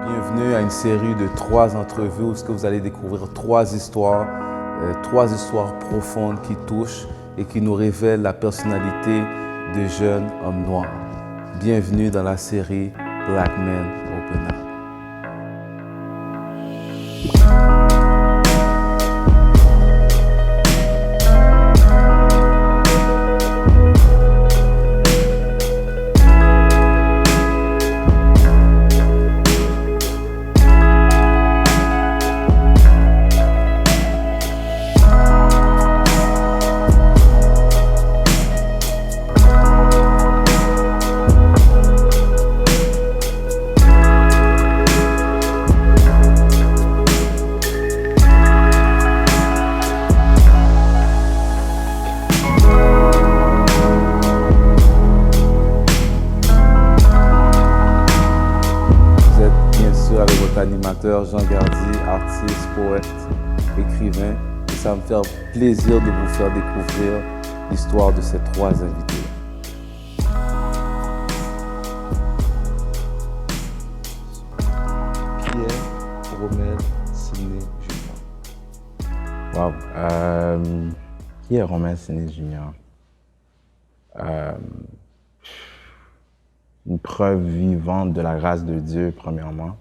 Bienvenue à une série de 3 entrevues où vous allez découvrir 3 histoires profondes qui touchent et qui nous révèlent la personnalité de jeunes hommes noirs. Bienvenue dans la série Black Men Open Up. Avec votre animateur Jean Gardy, artiste, poète, écrivain. Et ça va me faire plaisir de vous faire découvrir l'histoire de ces 3 invités. Pierre Romel Sidney Jr. Wow. Pierre Romel Sidney Jr. Une preuve vivante de la grâce de Dieu, premièrement.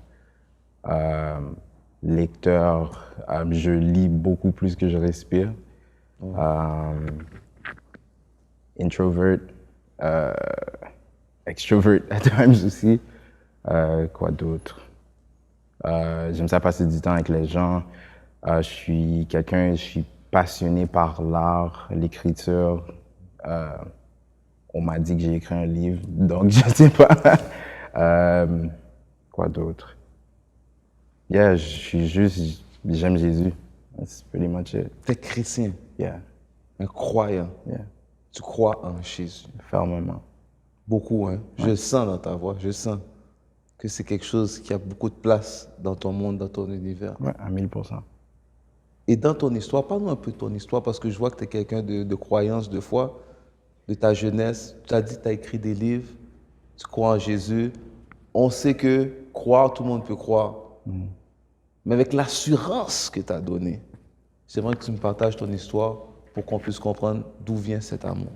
Lecteur, je lis beaucoup plus que je respire. Introvert, extrovert at times aussi. Quoi d'autre? J'aime ça passer du temps avec les gens. Je suis passionné par l'art, l'écriture. On m'a dit que j'ai écrit un livre, donc je sais pas. Quoi d'autre? Yeah, j'aime Jésus. That's pretty much it. T'es chrétien, Yeah, un croyant. yeah, Tu crois en Jésus. fermement. Beaucoup, hein? Je le sens dans ta voix, je sens que c'est quelque chose qui a beaucoup de place dans ton monde, dans ton univers. Ouais, à 1000%. Et dans ton histoire, parle-nous un peu de ton histoire, parce que je vois que tu es quelqu'un de croyance, de foi, de ta jeunesse. Tu as dit que tu as écrit des livres, tu crois en Jésus. On sait que croire, tout le monde peut croire. Mais avec l'assurance que tu as donnée, j'aimerais que tu me partages ton histoire pour qu'on puisse comprendre d'où vient cet amour.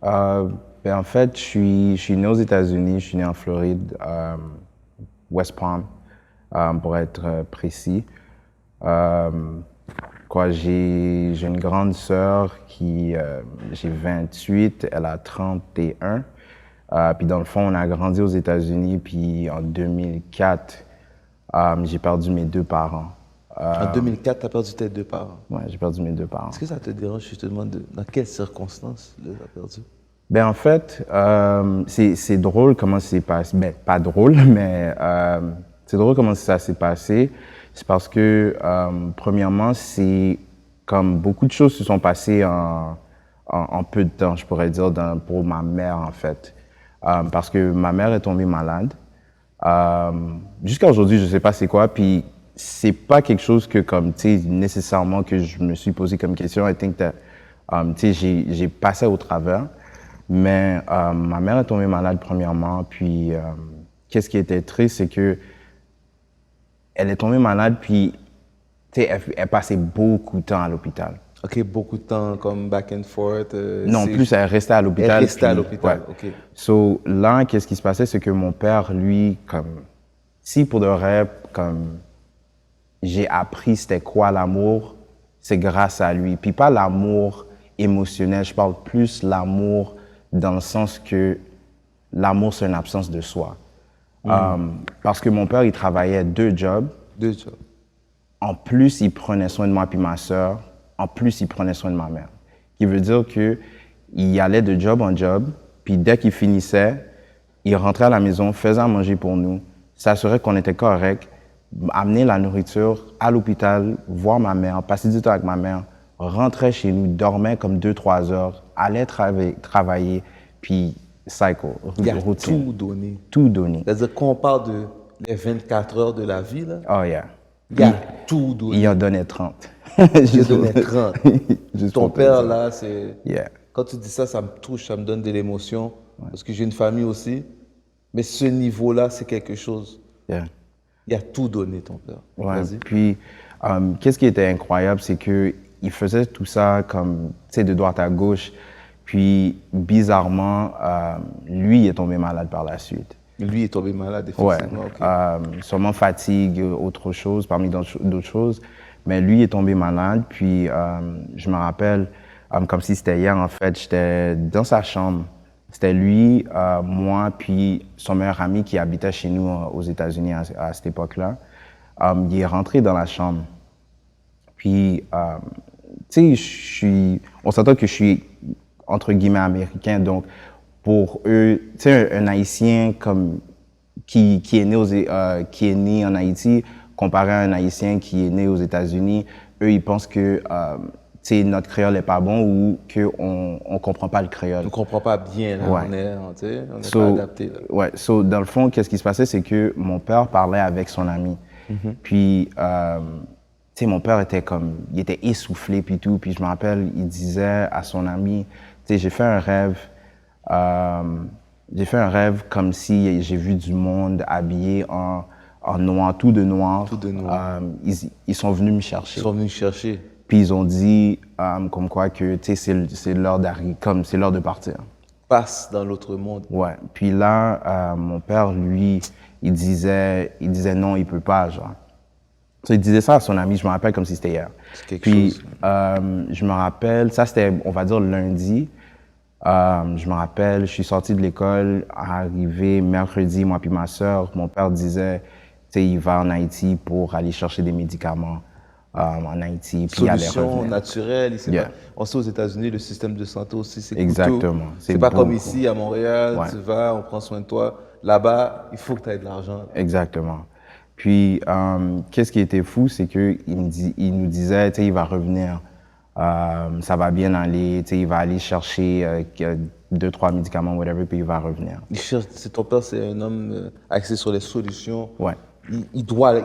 En fait, je suis né aux États-Unis, je suis né en Floride, West Palm, pour être précis. J'ai une grande sœur qui, j'ai 28, elle a 31. Puis dans le fond, on a grandi aux États-Unis, puis en 2004, j'ai perdu mes 2 parents. En 2004, tu as perdu tes 2 parents. Ouais, j'ai perdu mes 2 parents. Est-ce que ça te dérange, je te demande, dans quelles circonstances tu les as perdus? En fait, c'est drôle comment ça s'est passé. Pas drôle, mais c'est drôle comment ça s'est passé. C'est parce que, premièrement, c'est comme beaucoup de choses se sont passées en peu de temps, je pourrais dire, pour ma mère, en fait. Parce que ma mère est tombée malade. Jusqu'à aujourd'hui, je sais pas c'est quoi, puis c'est pas quelque chose que, comme, tu sais, nécessairement que je me suis posé comme question. I think that, tu sais, j'ai passé au travers. Mais ma mère est tombée malade premièrement, puis qu'est-ce qui était triste, c'est que elle est tombée malade, puis tu sais, elle passait beaucoup de temps à l'hôpital. OK, beaucoup de temps, comme back and forth. Non, plus elle restait à l'hôpital. Elle restait à l'hôpital, ouais. OK. So là, qu'est-ce qui se passait, c'est que mon père, lui, comme, si pour de vrai, comme, j'ai appris c'était quoi l'amour, c'est grâce à lui. Puis pas l'amour émotionnel, je parle plus l'amour dans le sens que l'amour, c'est une absence de soi. Parce que mon père, il travaillait 2 jobs. 2 jobs. En plus, il prenait soin de moi puis ma sœur. En plus, il prenait soin de ma mère. Ce qui veut dire qu'il allait de job en job, puis dès qu'il finissait, il rentrait à la maison, faisait à manger pour nous, s'assurait qu'on était correct, amener la nourriture à l'hôpital, voir ma mère, passer du temps avec ma mère, rentrait chez nous, dormait comme 2-3 heures, allait travailler, puis cycle, Il a routine. tout donné. Tout donné. C'est-à-dire qu'on parle de les 24 heures de la vie, là, Oh yeah. il a tout donné. Il en donnait 30. Il a donné 30. Juste Ton pour te père, dire. là, c'est... Yeah. Quand tu dis ça, ça me touche, ça me donne de l'émotion, parce que j'ai une famille aussi. Mais ce niveau-là, c'est quelque chose. Yeah. Il a tout donné, ton père. Ouais. Vas-y. Puis, qu'est-ce qui était incroyable, c'est que il faisait tout ça comme, tu sais, de droite à gauche. Puis, bizarrement, lui, il est tombé malade par la suite. Lui est tombé malade, Ouais. effectivement. Ok. Sûrement fatigue, autre chose, parmi d'autres choses. Mais lui est tombé malade. Puis, je me rappelle, comme si c'était hier, en fait, j'étais dans sa chambre. C'était lui, moi, puis son meilleur ami qui habitait chez nous aux États-Unis à cette époque-là. Il est rentré dans la chambre. Puis, tu sais, on s'entend que je suis, entre guillemets, américain. Donc, pour eux, tu sais, un Haïtien comme, qui est né qui est né en Haïti, comparé à un Haïtien qui est né aux États-Unis, eux, ils pensent que, tu sais, notre créole n'est pas bon ou qu'on ne comprend pas le créole. On ne comprend pas bien, là. Ouais. On n'est pas adapté, là. Ouais, dans le fond, qu'est-ce qui se passait, c'est que mon père parlait avec son ami. Puis, tu sais, mon père était comme, il était essoufflé, puis tout. Puis je me rappelle, il disait à son ami, tu sais, j'ai fait un rêve comme si j'ai vu du monde habillé en noir, tout de noir. Tout de noir. Ils sont venus me chercher. Ils sont venus chercher. Puis ils ont dit, comme quoi que, tu sais, c'est l'heure d'arriver, comme c'est l'heure de partir. Passe dans l'autre monde. Ouais. Puis là, mon père, lui, il disait non, il peut pas, genre. So, il disait ça à son ami, je me rappelle comme si c'était hier. C'est quelque Puis, chose. je me rappelle, ça c'était, on va dire, lundi. Je me rappelle, je suis sorti de l'école, arrivé mercredi, moi puis ma sœur, mon père disait, tu sais, il va en Haïti pour aller chercher des médicaments en Haïti, puis il allait Solution revenir. naturelle. Yeah. On sait aux États-Unis, le système de santé aussi, c'est coûteux. Exactement. C'est pas comme beaucoup. ici, à Montréal, Ouais. tu vas, on prend soin de toi. Là-bas, il faut que tu aies de l'argent. Exactement. Puis, qu'est-ce qui était fou, c'est qu'il nous disait, tu sais, il va revenir, ça va bien aller, tu sais, il va aller chercher 2-3 médicaments, whatever, puis il va revenir. Ton père, c'est un homme axé sur les solutions. Ouais. Il doit,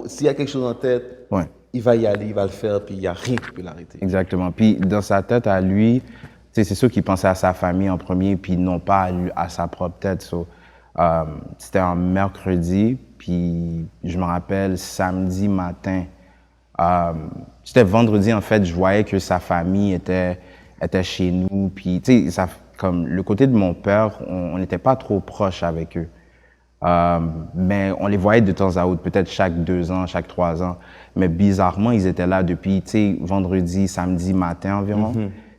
s'il y a quelque chose en tête, Ouais. il va y aller, il va le faire, puis il n'y a rien qui peut l'arrêter. Exactement. Puis, dans sa tête à lui, tu sais, c'est sûr qu'il pensait à sa famille en premier, puis non pas à sa propre tête. So, c'était un mercredi, puis je me rappelle, samedi matin, c'était vendredi, en fait, je voyais que sa famille était chez nous. Puis, tu sais, comme le côté de mon père, on n'était pas trop proches avec eux. Mais on les voyait de temps à autre, peut-être chaque 2 ans, chaque 3 ans. Mais bizarrement, ils étaient là depuis, tu sais, vendredi, samedi matin environ.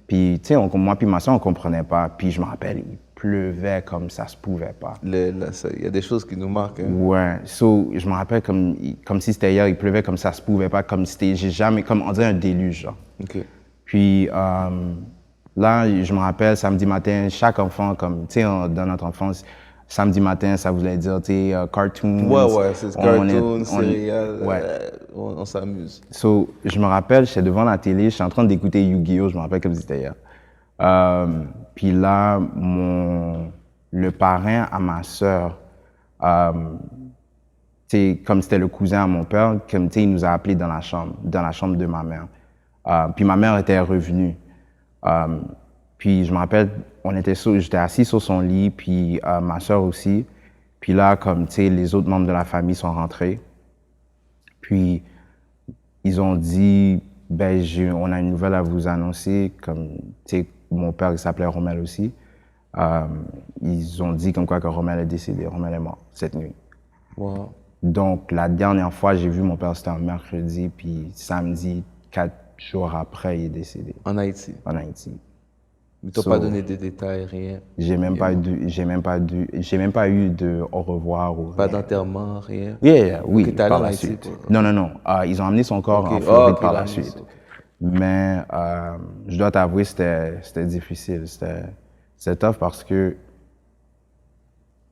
Puis, tu sais, moi puis ma soeur, on comprenait pas. Puis je me rappelle, il pleuvait comme ça se pouvait pas. Il y a des choses qui nous marquent. Hein. Ouais. So, je me rappelle comme si c'était hier, il pleuvait comme ça se pouvait pas, comme si j'ai jamais, comme on dirait un déluge, genre. OK. Puis là, je me rappelle, samedi matin, chaque enfant, comme, tu sais, dans notre enfance, samedi matin, ça voulait dire, tu sais, cartoons. Ouais, c'est cartoons, on céréales, ouais. On s'amuse. So, je me rappelle, j'étais devant la télé, je suis en train d'écouter Yu-Gi-Oh! Je me rappelle comme si c'était hier. Puis là, le parrain à ma sœur, comme c'était le cousin à mon père, comme il nous a appelés dans la chambre de ma mère. Puis ma mère était revenue. Puis je me rappelle, j'étais assis sur son lit, puis ma sœur aussi. Puis là, comme les autres membres de la famille sont rentrés. Puis ils ont dit, ben on a une nouvelle à vous annoncer, comme mon père il s'appelait Romel aussi. Ils ont dit comme quoi que Romel est décédé, Romel est mort cette nuit. Wow. Donc la dernière fois j'ai vu mon père, c'était un mercredi, puis samedi, 4 jours après, il est décédé. En Haïti. En Haïti. Mais tu n'as pas donné des détails, rien. J'ai même pas eu de au revoir ou Pas rien. d'enterrement, rien. Yeah, oui, Okay, t'es allé par en la Haïti, suite. quoi. Non. Ils ont amené son corps Ok. en Floride Ok, par la là, suite. ok. Mais je dois t'avouer, c'était difficile. C'était tough parce que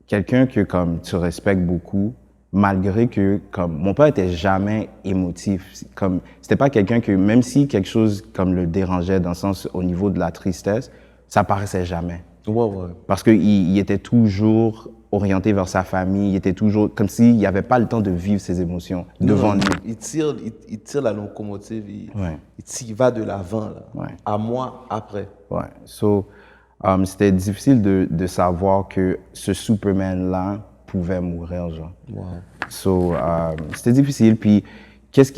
quelqu'un que comme tu respectes beaucoup, malgré que comme mon père était jamais émotif, comme c'était pas quelqu'un que même si quelque chose comme le dérangeait dans le sens au niveau de la tristesse, ça paraissait jamais. Ouais. Parce qu'il était toujours orienté vers sa famille, il était toujours comme s'il n'y avait pas le temps de vivre ses émotions devant nous. Il tire la locomotive, Ouais. il va de l'avant, là. Ouais. À moi, après. Ouais. So, c'était difficile de savoir que ce Superman-là pouvait mourir, genre. Wow. C'était difficile. Puis, qu'est-ce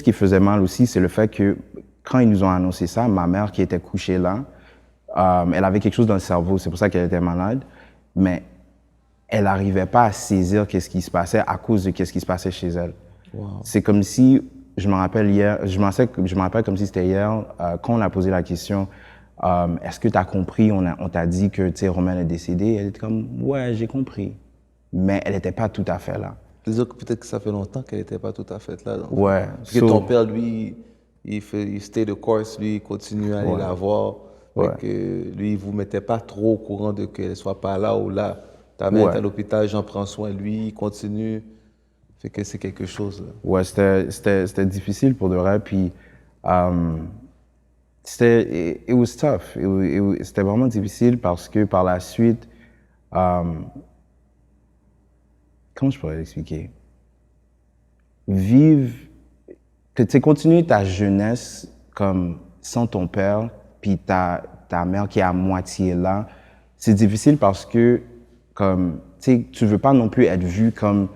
qui faisait mal aussi, c'est le fait que quand ils nous ont annoncé ça, ma mère qui était couchée là, elle avait quelque chose dans le cerveau, c'est pour ça qu'elle était malade, mais elle n'arrivait pas à saisir qu'est-ce qui se passait à cause de qu'est-ce qui se passait chez elle. Wow. C'est comme si, je me rappelle comme si c'était hier, quand on a posé la question, est-ce que tu as compris, on t'a dit que, tu sais, Romaine est décédée, elle était comme, ouais, j'ai compris. Mais elle n'était pas tout à fait là. C'est-à-dire que peut-être que ça fait longtemps qu'elle n'était pas tout à fait là. Donc. Ouais. Parce que ton père, lui, il stay the course, lui, il continue à aller la voir. Ouais. Que lui, il ne vous mettait pas trop au courant de qu'elle ne soit pas là ou là. Ta mère est à l'hôpital, j'en prends soin, lui, il continue. Fait que c'est quelque chose. Là. Ouais, c'était difficile pour de vrai. Puis, it was tough. C'était vraiment difficile parce que par la suite, comment je pourrais l'expliquer? Vivre, tu sais, continuer ta jeunesse comme sans ton père, puis ta mère qui est à moitié là, c'est difficile parce que, comme, tu sais, tu veux pas non plus être vu comme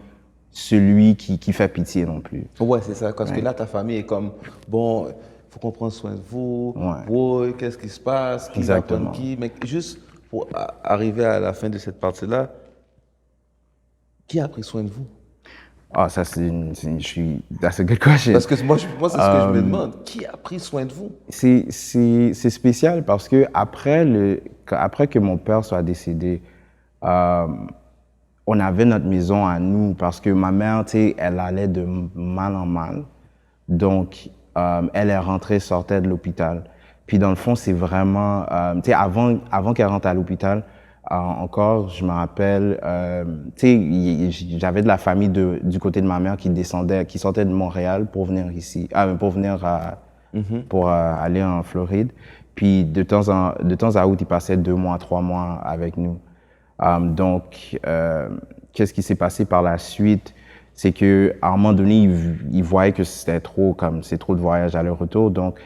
celui qui fait pitié non plus. Ouais, c'est ça. Parce que là, ta famille est comme, bon, il faut qu'on prenne soin de vous. Ouais, qu'est-ce qui se passe? Qui va prendre qui? Mais juste pour arriver à la fin de cette partie-là, qui a pris soin de vous? Ah, ça, that's a good question. Parce que moi c'est ce que je me demande. Qui a pris soin de vous? C'est spécial parce que après que mon père soit décédé, on avait notre maison à nous parce que ma mère, tu sais, elle allait de mal en mal. Donc, elle est rentrée, sortait de l'hôpital. Puis dans le fond, c'est vraiment, tu sais, avant qu'elle rentre à l'hôpital, encore, je me rappelle, tu sais, j'avais de la famille du côté de ma mère qui sortait de Montréal pour venir ici, pour aller en Floride. Puis de temps à autre, ils passaient 2 mois, 3 mois avec nous. Donc, qu'est-ce qui s'est passé par la suite? C'est que à un moment donné, ils voyaient que c'est trop de voyages aller-retour. Donc,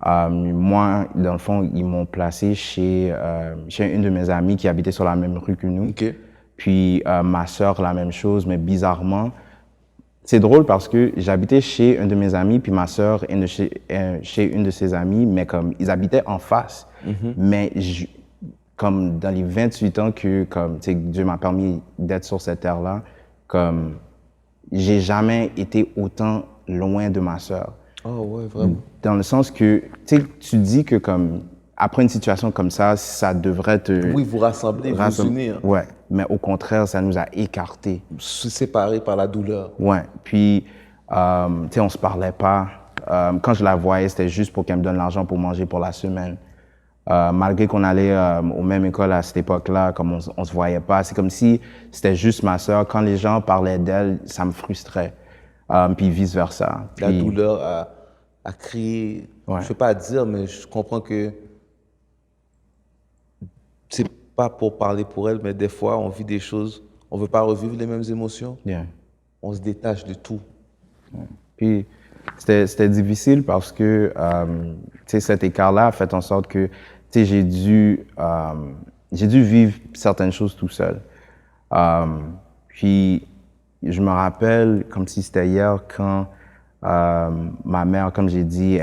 moi, dans le fond, ils m'ont placé chez une de mes amies qui habitait sur la même rue que nous. Okay. Puis ma sœur, la même chose, mais bizarrement, c'est drôle parce que j'habitais chez un de mes amis, puis ma sœur chez une de ses amies, mais comme ils habitaient en face. Mais comme dans les 28 ans que Dieu m'a permis d'être sur cette terre-là, comme j'ai jamais été autant loin de ma sœur. Oh ouais, vraiment. Dans le sens que, tu dis que comme après une situation comme ça devrait te... Oui, vous rassembler, vous unir. Ouais, mais au contraire, ça nous a écartés. Séparés par la douleur. Ouais, puis, on se parlait pas. Quand je la voyais, c'était juste pour qu'elle me donne l'argent pour manger pour la semaine. Malgré qu'on allait aux mêmes écoles à cette époque-là, comme on se voyait pas, c'est comme si c'était juste ma sœur. Quand les gens parlaient d'elle, ça me frustrait. Puis vice-versa. La douleur a créé, je ne veux pas dire, mais je comprends que c'est pas pour parler pour elle, mais des fois, on vit des choses, on ne veut pas revivre les mêmes émotions. Yeah. On se détache de tout. Yeah. Puis, c'était difficile parce que, cet écart-là a fait en sorte que, j'ai dû vivre certaines choses tout seul. Puis, je me rappelle, comme si c'était hier, quand ma mère, comme j'ai dit,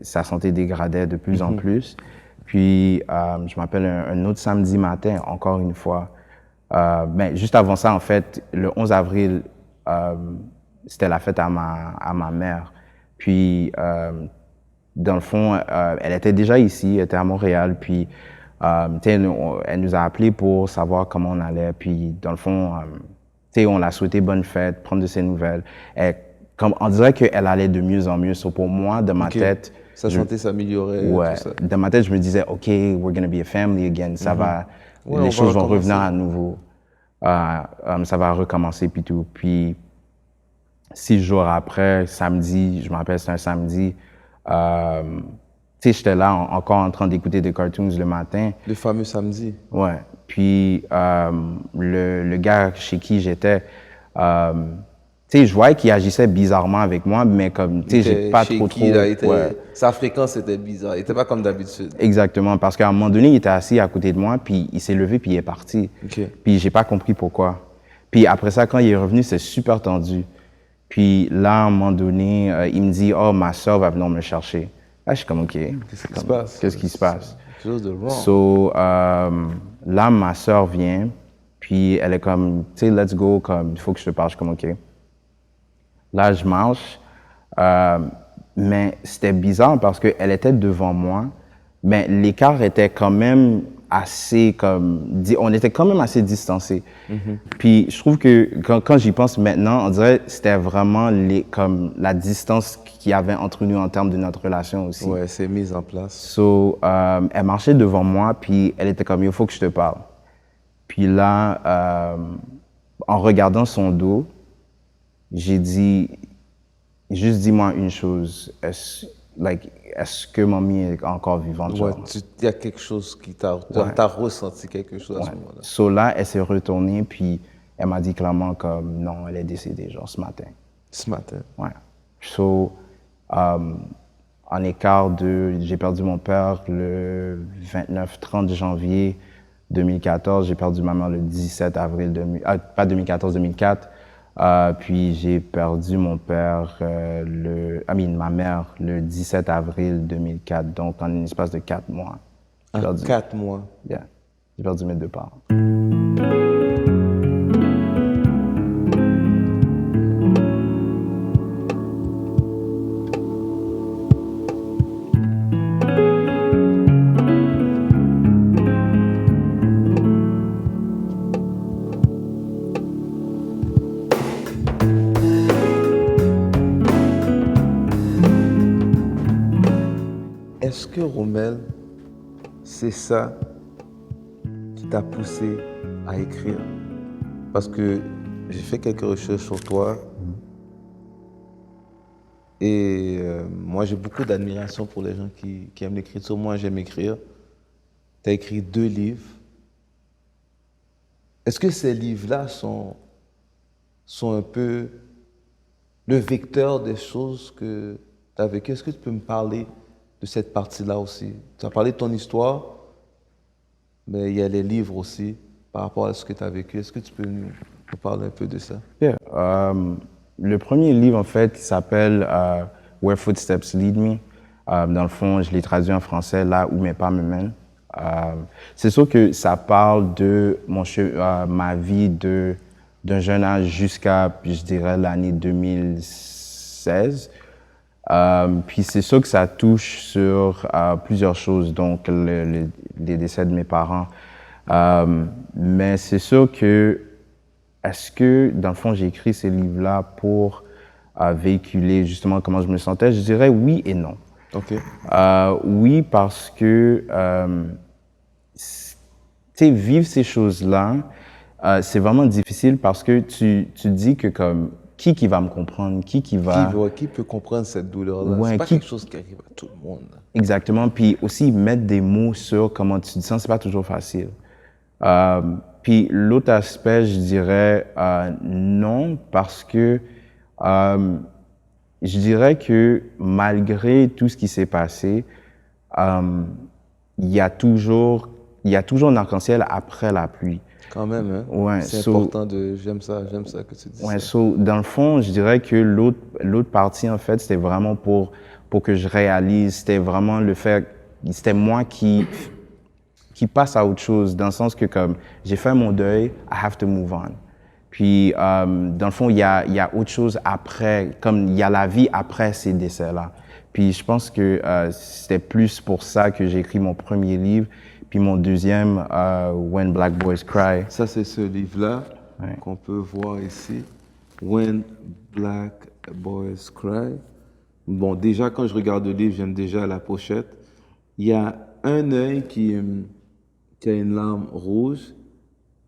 sa santé dégradait de plus en plus. Puis, je me rappelle un autre samedi matin, encore une fois. Mais juste avant ça, en fait, le 11 avril, c'était la fête à ma mère. Puis, dans le fond, elle était déjà ici, elle était à Montréal. Puis, elle nous a appelés pour savoir comment on allait. Puis, dans le fond, on l'a souhaité bonne fête, prendre de ses nouvelles. On dirait qu'elle allait de mieux en mieux. So, pour moi, de ma tête... Sa santé s'améliorait. Ouais. Tout ça. Dans ma tête, je me disais, OK, we're going to be a family again. Ça va... les choses vont revenir à nouveau. Ça va recommencer, puis tout. Puis, 6 jours après, samedi, je me rappelle, c'était un samedi, j'étais là encore en train d'écouter des cartoons le matin. Le fameux samedi. Ouais. Puis, le gars chez qui j'étais, je voyais qu'il agissait bizarrement avec moi, mais comme, j'ai pas trop... Sa fréquence était bizarre. Il était pas comme d'habitude. Exactement. Parce qu'à un moment donné, il était assis à côté de moi, puis il s'est levé, puis il est parti. Okay. Puis j'ai pas compris pourquoi. Puis après ça, quand il est revenu, c'est super tendu. Puis là, à un moment donné, il me dit, oh, ma soeur va venir me chercher. Là, je suis comme, OK. Qu'est-ce qui se passe? Qu'est-ce qui se passe? Quelque chose de wrong. So, là, ma soeur vient, puis elle est comme, tu sais, let's go, comme, il faut que je te parle. Je suis comme, OK. Là, je marche, mais c'était bizarre parce qu'elle était devant moi, mais l'écart était quand même assez, comme, on était quand même assez distancés. Puis je trouve que quand j'y pense maintenant, on dirait que c'était vraiment comme la distance qu'il y avait entre nous en termes de notre relation aussi. Ouais, c'est mis en place. So, elle marchait devant moi, puis elle était comme, il faut que je te parle. Puis là, en regardant son dos, j'ai dit, juste dis-moi une chose, est-ce que mamie est encore vivante? Ouais, genre? il y a quelque chose qui t'a... Ouais. T'as ressenti quelque chose à ce Ouais. moment-là. So là, elle s'est retournée, puis elle m'a dit clairement comme, non, elle est décédée, genre, ce matin. Ce matin. Ouais. So, en écart j'ai perdu mon père le 29-30 janvier 2014. J'ai perdu ma mère le 17 avril, pas 2014, 2004. Puis j'ai perdu mon père, ma mère, le 17 avril 2004. Donc, en un espace de 4 mois. J'ai En perdu, 4 mois. yeah, j'ai perdu mes deux parents. Est-ce que, Romel, c'est ça qui t'a poussé à écrire? Parce que j'ai fait quelques recherches sur toi et moi j'ai beaucoup d'admiration pour les gens qui aiment l'écriture. Moi j'aime écrire. Tu as écrit 2 livres. Est-ce que ces livres-là sont un peu le vecteur des choses que tu as vécues? Est-ce que tu peux me parler de cette partie-là aussi? Tu as parlé de ton histoire, mais il y a les livres aussi par rapport à ce que tu as vécu. Est-ce que tu peux nous parler un peu de ça? Yeah. Le premier livre, en fait, qui s'appelle Where Footsteps Lead Me. Dans le fond, je l'ai traduit en français, Là où mes pas me mènent. C'est sûr que ça parle de ma vie d'un jeune âge jusqu'à, je dirais, l'année 2016. Puis c'est sûr que ça touche sur plusieurs choses, donc les décès de mes parents. Mais c'est sûr que, est-ce que, dans le fond, j'ai écrit ces livres-là pour véhiculer justement comment je me sentais? Je dirais oui et non. OK. Oui, parce que, tu sais, vivre ces choses-là, c'est vraiment difficile parce que tu dis que comme, qui va me comprendre, qui va... Qui peut comprendre cette douleur-là? Ouais, C'est pas quelque chose qui arrive à tout le monde. Exactement. Puis aussi, mettre des mots sur comment tu te sens, c'est pas toujours facile. Puis l'autre aspect, je dirais non, parce que je dirais que malgré tout ce qui s'est passé, il y a toujours un arc-en-ciel après la pluie. Quand même, hein? Ouais, C'est important j'aime ça que tu dis ouais, ça. dans le fond, je dirais que l'autre partie, en fait, c'était vraiment pour que je réalise, c'était vraiment c'était moi qui passe à autre chose, dans le sens que comme j'ai fait mon deuil, I have to move on. Puis, dans le fond, il y a autre chose après, comme il y a la vie après ces décès-là. Puis, je pense que c'était plus pour ça que j'ai écrit mon premier livre. Puis mon deuxième, When Black Boys Cry. Ça, c'est ce livre-là qu'on peut voir ici. When Black Boys Cry. Bon, déjà, quand je regarde le livre, j'aime déjà la pochette. Il y a un œil qui a une larme rouge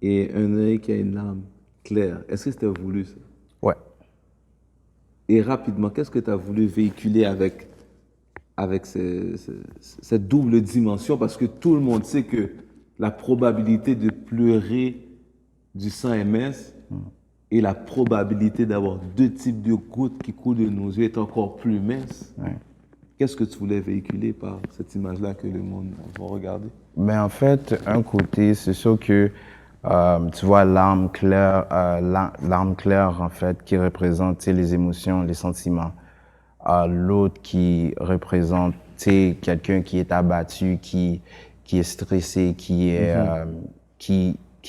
et un œil qui a une larme claire. Est-ce que c'était voulu, ça? Ouais. Et rapidement, qu'est-ce que tu as voulu véhiculer avec cette double dimension? Parce que tout le monde sait que la probabilité de pleurer du sang est mince et la probabilité d'avoir 2 types de gouttes qui coulent de nos yeux est encore plus mince. Ouais. Qu'est-ce que tu voulais véhiculer par cette image-là que le monde va regarder? Mais en fait, un côté, c'est sûr que Tu vois l'arme claire, en fait, qui représente, tu sais, les émotions, les sentiments. L'autre qui représente, tu sais, quelqu'un qui est abattu, qui est stressé, qui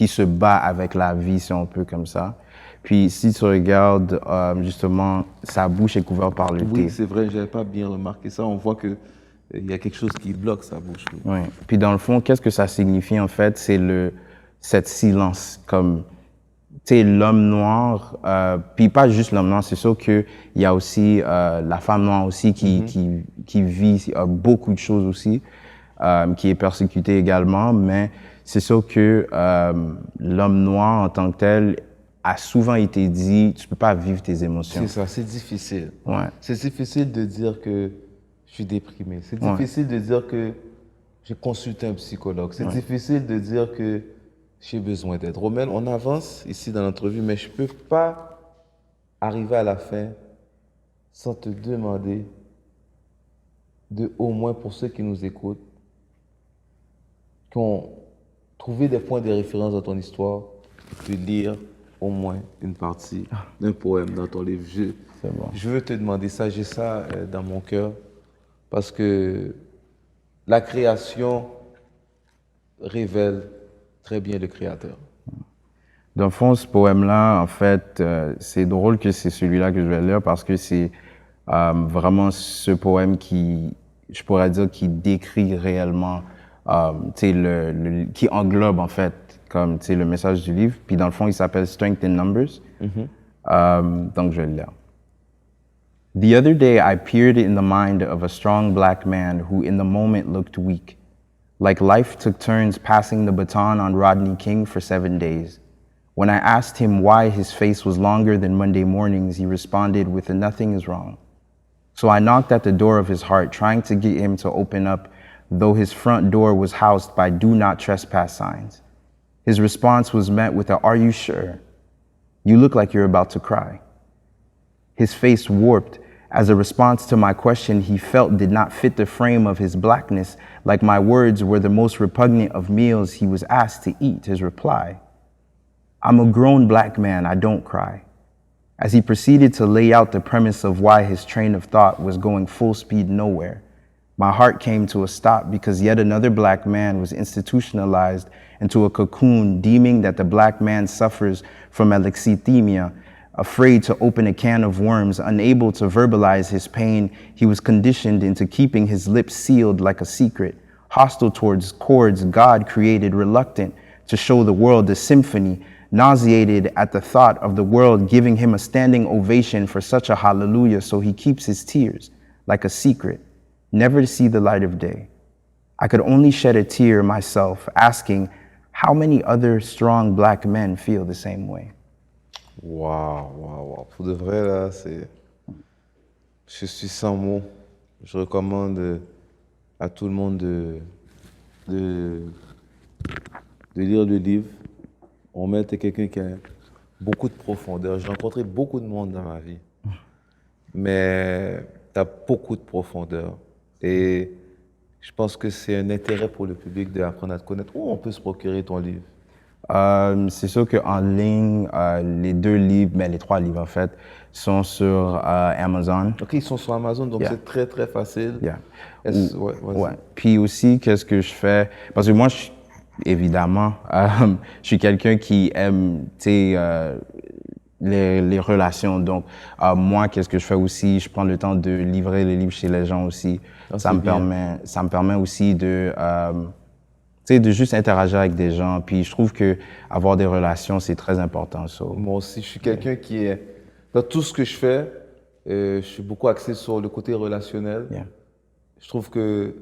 se bat avec la vie, si on peut, comme ça. Puis, si tu regardes, justement, sa bouche est couverte par le Oui, thé. c'est vrai, j'avais pas bien remarqué ça. On voit que il y a quelque chose qui bloque sa bouche. Oui. Oui. Puis dans le fond, qu'est-ce que ça signifie en fait? C'est cette silence, comme, tu sais, l'homme noir, puis pas juste l'homme noir, c'est sûr qu'il y a aussi la femme noire aussi qui vit beaucoup de choses aussi, qui est persécutée également, mais c'est sûr que l'homme noir en tant que tel a souvent été dit, tu peux pas vivre tes émotions. C'est ça, c'est difficile. Ouais. C'est difficile de dire que je suis déprimé. C'est Ouais. difficile de dire que j'ai consulté un psychologue. C'est difficile de dire que j'ai besoin d'aide. Romain, on avance ici dans l'entrevue, mais je ne peux pas arriver à la fin sans te demander de, au moins pour ceux qui nous écoutent, qui ont trouvé des points de référence dans ton histoire, de lire au moins une partie d'un poème dans ton livre. C'est bon. Je veux te demander ça, j'ai ça dans mon cœur, parce que la création révèle très bien le Créateur. Dans le fond, ce poème-là, en fait, c'est drôle que c'est celui-là que je vais lire parce que c'est vraiment ce poème qui, je pourrais dire, qui décrit réellement, tu sais, qui englobe, en fait, comme, tu sais, le message du livre. Puis dans le fond, il s'appelle Strength in Numbers. Donc, je vais le lire. The other day, I peered in the mind of a strong black man who in the moment looked weak, like life took turns passing the baton on Rodney King for 7 days. When I asked him why his face was longer than Monday mornings, he responded with a nothing is wrong. So I knocked at the door of his heart, trying to get him to open up, though his front door was housed by do not trespass signs. His response was met with a, are you sure? You look like you're about to cry. His face warped as a response to my question he felt did not fit the frame of his blackness, like my words were the most repugnant of meals he was asked to eat. His reply, I'm a grown black man, I don't cry. As he proceeded to lay out the premise of why his train of thought was going full speed nowhere, my heart came to a stop because yet another black man was institutionalized into a cocoon, deeming that the black man suffers from alexithymia, afraid to open a can of worms, unable to verbalize his pain. He was conditioned into keeping his lips sealed like a secret, hostile towards chords God created, reluctant to show the world the symphony, nauseated at the thought of the world giving him a standing ovation for such a hallelujah, so he keeps his tears like a secret, never to see the light of day. I could only shed a tear myself, asking how many other strong black men feel the same way. Waouh, waouh, waouh. Pour de vrai, là, c'est... Je suis sans mots. Je recommande à tout le monde de lire le livre. Romain, tu es quelqu'un qui a beaucoup de profondeur. J'ai rencontré beaucoup de monde dans ma vie. Mais tu as beaucoup de profondeur. Et je pense que c'est un intérêt pour le public d'apprendre à te connaître. Où on peut se procurer ton livre? C'est sûr qu'en ligne, les 2 livres, mais les 3 livres en fait, sont sur Amazon. Ok, ils sont sur Amazon, donc c'est très, très facile. Yeah. Ouais, vas-y. Ouais. Puis aussi, qu'est-ce que je fais? Parce que moi, évidemment, je suis quelqu'un qui aime, tu sais, les relations. Donc, moi, qu'est-ce que je fais aussi? Je prends le temps de livrer les livres chez les gens aussi. Ça me permet aussi de, tu sais, de juste interagir avec des gens. Puis je trouve que avoir des relations, c'est très important. So. Moi aussi, je suis quelqu'un qui est... Dans tout ce que je fais, je suis beaucoup axé sur le côté relationnel. Yeah. Je trouve que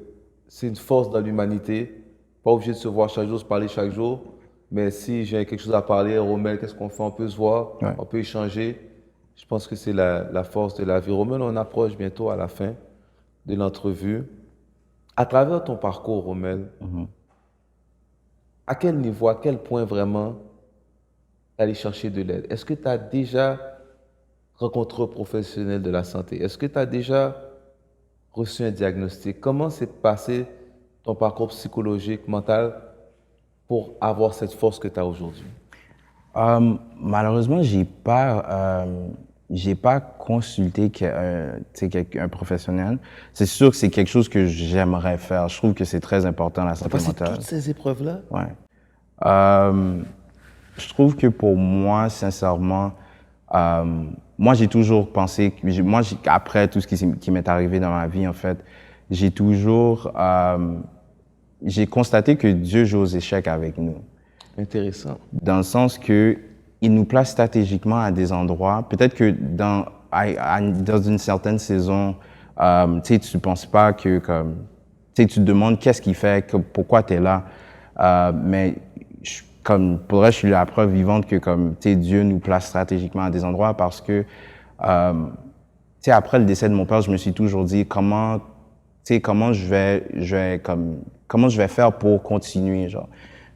c'est une force dans l'humanité. Pas obligé de se voir chaque jour, se parler chaque jour. Mais si j'ai quelque chose à parler, Romain, qu'est-ce qu'on fait? On peut se voir, on peut échanger. Je pense que c'est la force de la vie. Romain, on approche bientôt à la fin de l'entrevue. À travers ton parcours, Romain, à quel niveau, à quel point vraiment aller chercher de l'aide? Est-ce que tu as déjà rencontré un professionnel de la santé? Est-ce que tu as déjà reçu un diagnostic? Comment s'est passé ton parcours psychologique, mental, pour avoir cette force que tu as aujourd'hui? Malheureusement, j'ai pas consulté un professionnel. C'est sûr que c'est quelque chose que j'aimerais faire. Je trouve que c'est très important, la Tu as santé passé mentale. toutes ces épreuves-là? Ouais. Je trouve que pour moi, sincèrement, moi, j'ai toujours pensé, après tout ce qui m'est arrivé dans ma vie, en fait, j'ai toujours, j'ai constaté que Dieu joue aux échecs avec nous. Intéressant. Dans le sens que il nous place stratégiquement à des endroits. Peut-être que dans une certaine saison, tu sais, tu penses pas que comme, tu sais, tu te demandes qu'est-ce qu'il fait, pourquoi tu es là. Mais comme pour vrai, je suis la preuve vivante que comme, tu sais, Dieu nous place stratégiquement à des endroits parce que, tu sais, après le décès de mon père, je me suis toujours dit comment, tu sais, comment je vais faire pour continuer, genre.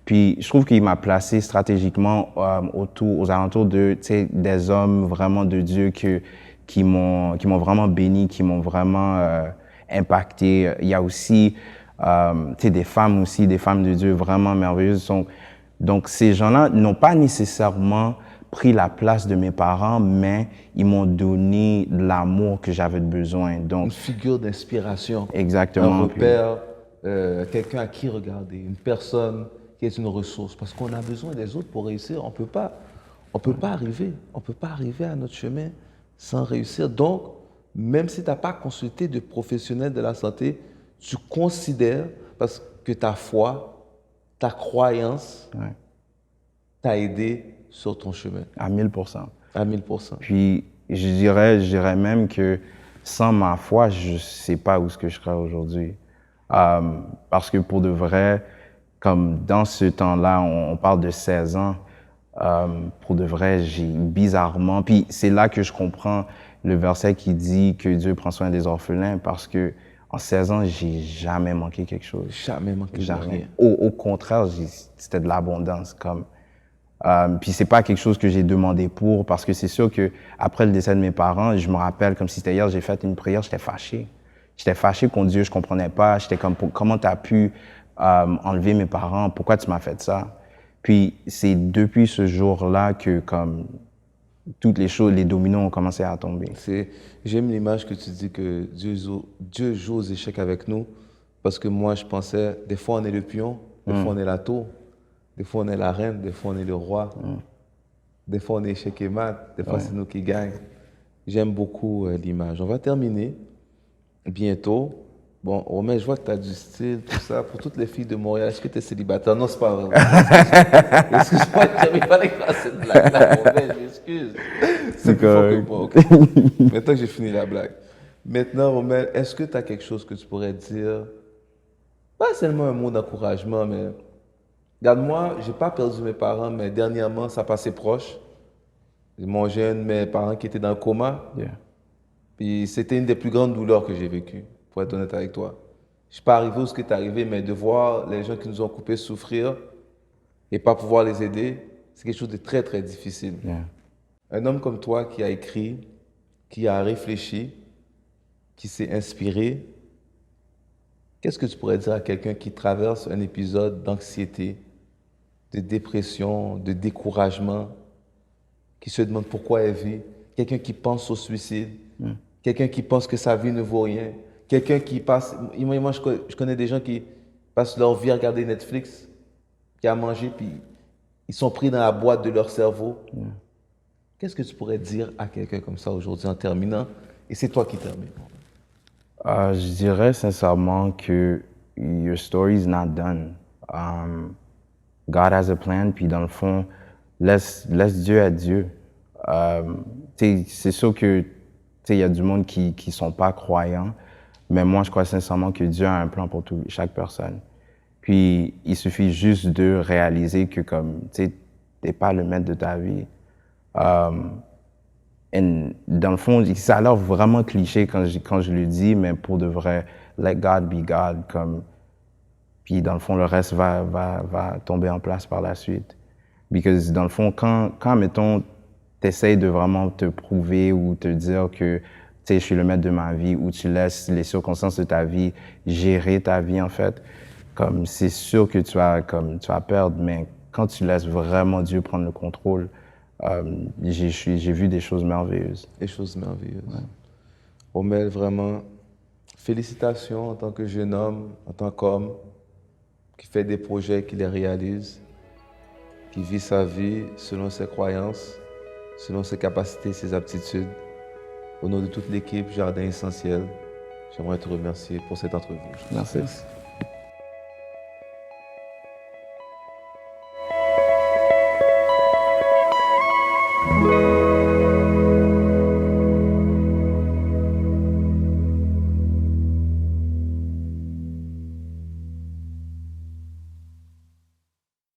Puis je trouve qu'il m'a placé stratégiquement aux alentours de, tu sais, des hommes vraiment de Dieu qui m'ont vraiment béni, qui m'ont vraiment impacté. Il y a aussi, tu sais, des femmes de Dieu vraiment merveilleuses. Donc ces gens-là n'ont pas nécessairement pris la place de mes parents, mais ils m'ont donné l'amour que j'avais besoin. Donc Une figure d'inspiration. exactement. Un repère, quelqu'un à qui regarder, une personne qui est une ressource. Parce qu'on a besoin des autres pour réussir. On peut pas arriver à notre chemin sans réussir. Donc, même si tu n'as pas consulté de professionnels de la santé, tu considères, parce que ta foi, ta croyance t'a aidé sur ton chemin. À 1000%. À 1000%. Puis, je dirais même que sans ma foi, je ne sais pas où ce que je serais aujourd'hui. Parce que pour de vrai, comme dans ce temps-là, on parle de 16 ans, pour de vrai, j'ai bizarrement... Puis c'est là que je comprends le verset qui dit que Dieu prend soin des orphelins, parce que en 16 ans, j'ai jamais manqué quelque chose. Jamais manqué de rien. Au contraire, c'était de l'abondance. Comme, puis c'est pas quelque chose que j'ai demandé pour, parce que c'est sûr que après le décès de mes parents, je me rappelle comme si c'était hier, j'ai fait une prière, j'étais fâché. J'étais fâché contre Dieu, je comprenais pas. J'étais comme, comment tu as pu enlever mes parents? Pourquoi tu m'as fait ça? Puis c'est depuis ce jour-là que comme toutes les choses, les dominos ont commencé à tomber. J'aime l'image que tu dis que Dieu joue aux échecs avec nous, parce que moi je pensais, des fois on est le pion, des fois on est la tour, des fois on est la reine, des fois on est le roi, des fois on est échec et mat, des fois c'est nous qui gagnons. J'aime beaucoup l'image. On va terminer bientôt. Bon, Romain, je vois que tu as du style, tout ça. Pour toutes les filles de Montréal, est-ce que tu es célibataire? Non, c'est pas vrai. Excuse-moi, il fallait que je fasse cette blague-là, Romain, je m'excuse. C'est plus fort que moi, ok? Maintenant que j'ai fini la blague. Maintenant, Romain, est-ce que tu as quelque chose que tu pourrais dire? Pas seulement un mot d'encouragement, mais... Regarde-moi, j'ai pas perdu mes parents, mais dernièrement, ça passait proche. J'ai mangé un de mes parents qui était dans le coma. Yeah. Puis c'était une des plus grandes douleurs que j'ai vécues, pour être honnête avec toi. Je ne suis pas arrivé où ce qui est arrivé, mais de voir les gens qui nous ont coupés souffrir et pas pouvoir les aider, c'est quelque chose de très, très difficile. Yeah. Un homme comme toi qui a écrit, qui a réfléchi, qui s'est inspiré, qu'est-ce que tu pourrais dire à quelqu'un qui traverse un épisode d'anxiété, de dépression, de découragement, qui se demande pourquoi elle vit, quelqu'un qui pense au suicide, quelqu'un qui pense que sa vie ne vaut rien, quelqu'un qui passe... Moi, je connais des gens qui passent leur vie à regarder Netflix, qui a mangé, puis ils sont pris dans la boîte de leur cerveau. Qu'est-ce que tu pourrais dire à quelqu'un comme ça aujourd'hui en terminant? Et c'est toi qui termines. Je dirais sincèrement que your story is not done. God has a plan, puis dans le fond, laisse Dieu être Dieu. C'est sûr que il y a du monde qui sont pas croyants, mais moi, je crois sincèrement que Dieu a un plan pour chaque personne. Puis, il suffit juste de réaliser que comme, tu n'es pas le maître de ta vie. Et dans le fond, ça a l'air vraiment cliché quand je le dis, mais pour de vrai, let God be God. Puis dans le fond, le reste va tomber en place par la suite. Parce que dans le fond, quand mettons, tu essaies de vraiment te prouver ou te dire que tu sais, je suis le maître de ma vie, ou tu laisses les circonstances de ta vie gérer ta vie, en fait, comme c'est sûr que tu vas perdre, mais quand tu laisses vraiment Dieu prendre le contrôle, j'ai vu des choses merveilleuses. Des choses merveilleuses. Romel, vraiment, félicitations en tant que jeune homme, en tant qu'homme qui fait des projets, qui les réalise, qui vit sa vie selon ses croyances, selon ses capacités, ses aptitudes. Au nom de toute l'équipe Jardin Essentiel, j'aimerais te remercier pour cette entrevue. Merci.